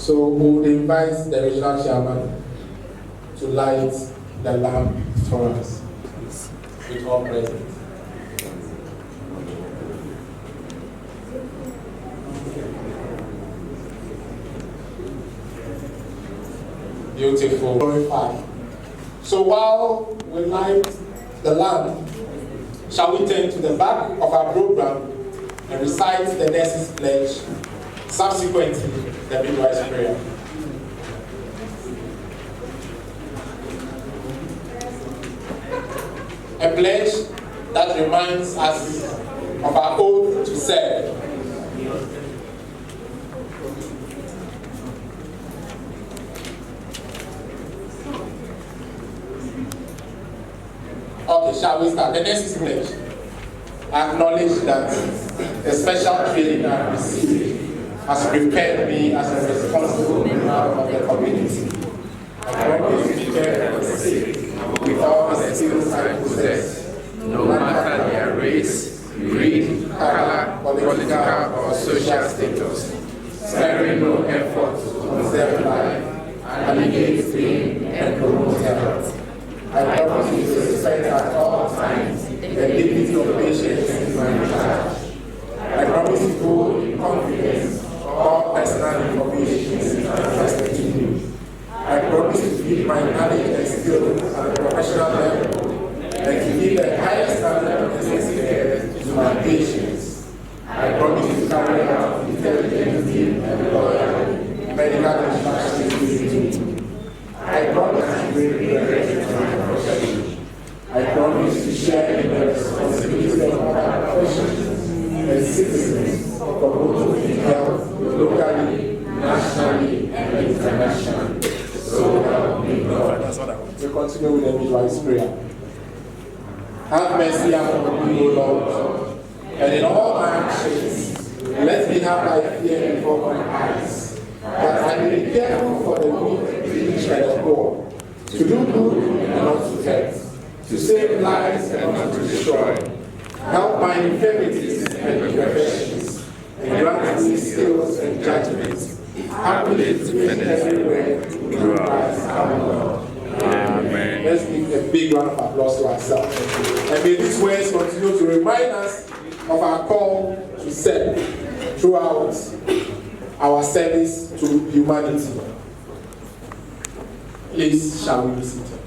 So we would invite the regional chairman to light the lamp for us with all present. Beautiful. Glorified. So while we light the lamp, shall we turn to the back of our program and recite the nurses' pledge, subsequently the midwife's prayer. A pledge that reminds us of our oath to serve. Okay, shall we start? The next pledge. I acknowledge that the special training I received has prepared me as a responsible member of the community. I promise to care for the sick with all the skills I possess, no matter their race, creed, color, political or social status, sparing no effort to conserve life, alleviate pain, and promote health. I promise to respect at all times the dignity of patients in my charge. I promise to hold in confidence all personal information entrusted to me. I promise to keep my knowledge and skills at a professional level and to give the highest standard of necessary care to my patients. I promise to carry out intelligently and loyally medical instructions to you. I promise to bring regret to my profession. I promise to share in the responsibilities of other professions and citizens for promoting health locally, nationally, and internationally. So help me God. We continue with the midwife's prayer. Have mercy upon me, O Lord, and in all my actions, let me have thy fear before my eyes, that I may be careful for the weak, rich, and the poor, to do good and not to hurt, to save lives and not to destroy. Help my infirmities and imperfections, and grant me skills and judgments, happily to finish everywhere through Christ our Lord. Amen. Let's give a big round of applause to ourselves. And may these words continue to remind us of our call to serve throughout our service to humanity. Please, shall we be seated?